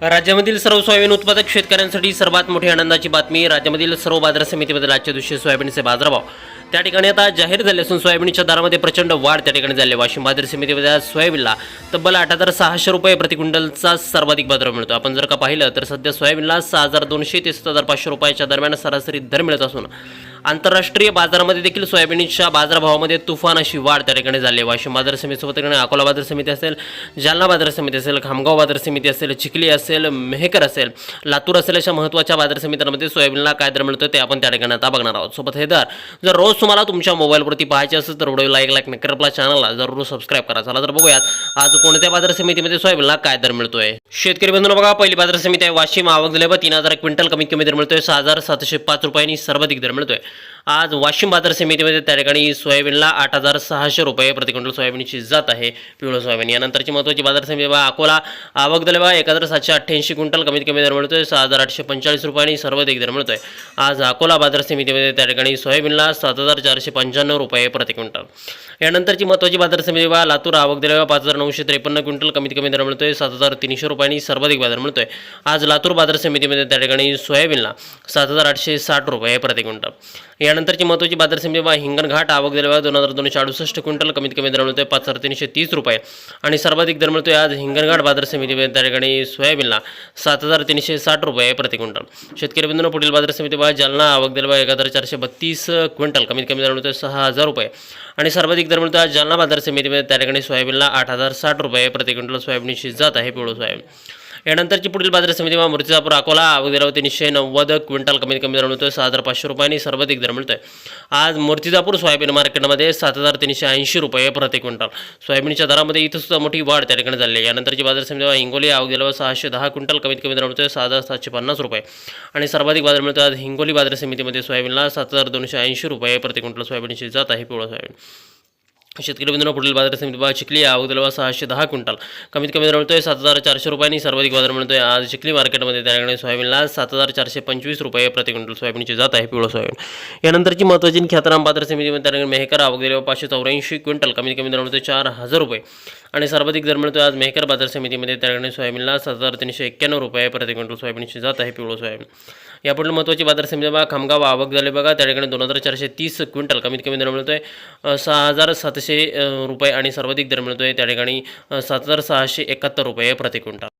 राज्यामधील सर्व सोयाबीन उत्पादक शेतकऱ्यांसाठी सर्वात मोठी आनंदाची बातमी। राज्यामधील सर्व बाजार समितीमध्ये आजच्या दिवशी सोयाबीनचे बाजारभाव त्या ठिकाणी आता जाहीर झाले असून सोयाबीनच्या दरामध्ये प्रचंड वाढ त्या ठिकाणी झाली। वाशिम बाजार समितीमध्ये आज सोयाबीनला तब्बल 8,600 रुपये प्रति क्विंटलचा सर्वाधिक बाजारभाव मिळतो। आपण जर का पाहिलं तर सध्या सोयाबीनला 6,200 ते 7,500 रुपयाच्या दरम्यान सरासरी दर मिळत असून आंतरराष्ट्रीय बाजारामध्ये देखील सोयाबीनच्या बाजारभावामध्ये तुफान अशी वाढ त्या ठिकाणी झाली आहे। वाशिम बाजार समितीसोबत अकोला बाजार समिती असेल, जालना बाजार समिती असेल, खामगाव बाजार समिती असेल, चिखली असेल, मेहकर असेल, लातूर असेल, अशा महत्त्वाच्या बाजार समित्यांमध्ये सोयाबीनला काय दर मिळतो ते आपण त्या ठिकाणी आता बघणार आहोत। सोबत हे दर जर रोज तुम्हाला तुमच्या मोबाईलवरती पाहायचे असेल तर व्हिडिओला एक लाईक नक्की, आपल्या चॅनलला जरूर सबस्क्राईब करा। चला तर बघूयात आज कोणत्या बाजार समितीमध्ये सोयाबीनला काय दर मिळतोय। शेतकरी बंधूंनो बघा, पहिली बाजार समिती आहे वाशिम। आवक दिले 3,000 क्विंटल, कमीत कमी दर मिळतोय 6,705 रुपयांनी सर्वाधिक दर मिळतोय। आज वाशिम बाजार समितीमध्ये त्या ठिकाणी सोयाबीनला 8,600 रुपये प्रति क्विंटल सोयाबीनची जात आहे, पिवळं सोयाबीन। यानंतरची महत्त्वाची बाजार समिती बघा अकोला। आवक दिले 1,788 क्विंटल, कमीत कमी दर मिळतोय 6,845 रुपयांनी सर्वाधिक दर मिळतोय। आज अकोला बाजार समितीमध्ये त्या ठिकाणी सोयाबीनला 7,495 रुपये प्रति क्विंटल। यानंतरची महत्त्वाची बाजार समिती बघा लातूर। आवक दिले 5,953 क्विंटल, कमीत कमी दर मिळतोय 7,300 रुपयांनी सर्वाधिक बाजार मिळतोय। आज लातूर बाजार समितीमध्ये त्या ठिकाणी सोयाबीनला 7,860 रुपये प्रति क्विंटल। यानंतरची महत्त्वाची बाजार समिती बघा हिंगणघाट। आवक दिले 2,268 क्विंटल, कमीत कमी दर मिळतोय 5,330 रुपये आणि सर्वाधिक दर मिळतोय आज हिंगणघाट बाजार समितीमध्ये त्या ठिकाणी सोयाबीनला 7,360 रुपये प्रति क्विंटल। शेतकरी बंधूंनो पुढील बाजार समिती बघा जालना। आवक दिले 1,432 क्विंटल, कमीत कमी दर मिळतोय 6,000 रुपये आणि सर्वाधिक दर मिळतोय आज जालना बाजार समितीमध्ये त्या ठिकाणी सोयाबीनला 8,060 रुपये प्रति क्विंटल सोयाबीनची जात आहे, पिवळं सोयाबीन। यानंतरची पुढील बाजार समिती मूर्तिजापूर अकोला। आवक दिले 390 क्विंटल, कमीत कमी दर मिळतोय 6,500 रुपयांनी सर्वाधिक दर मिळतोय। आज मूर्तिजापूर सोयाबीन मार्केटमध्ये 7,380 रुपये प्रति क्विंटल सोयाबीनच्या दरामध्ये इथं सुद्धा मोठी वाढ त्या ठिकाणी झाली आहे। यानंतरची बाजार समिती हिंगोली। आवक दिले 610 क्विंटल, कमीत कमी दर मिळतोय 6,750 रुपये आणि सर्वाधिक बाजार मिळतोय आज हिंगोली बाजार समितीमध्ये सोयाबीनला 7,280 रुपये प्रति क्विंटल सोयाबीनची जात आहे, पिवळं सोयाबीन। शेतकरी बंधूंनो पुढील बाजार समिती बघा चिखली। आवक दिले 610 क्विंटल, कमीत कमी दर मिळतोय 7,400 रुपयांनी सर्वाधिक बाजार मिळतोय आज चिखली मार्केटमध्ये त्या ठिकाणी सोयाबीनला 7,425 रुपये प्रति क्विंटल सोयाबीनची जात आहे, पिवळं सोयाबीन। यानंतरची महत्त्वाची ख्यातनाम बाजार समितीमध्ये त्या ठिकाणी मेहकर। आवक दिले 584 क्विंटल, कमीत कमी दर मिळतोय 4,000 रुपये आणि सर्वाधिक दर मिळतोय आज मेहकर बाजार समितीमध्ये त्या ठिकाणी सोयाबीनला 7,391 रुपये प्रति क्विंटल सोयाबीनची जात आहे, पिवळं सोयाबीन। यापुढील महत्त्वाची बाजार समिती बघा खामगाव। आवक झाले बघा त्या ठिकाणी 2,430 क्विंटल, कमीत कमी दर मिळतोय 6,700 रुपये आणि सर्वाधिक दर मिळतोय त्या ठिकाणी 7,671 रुपये प्रति क्विंटल।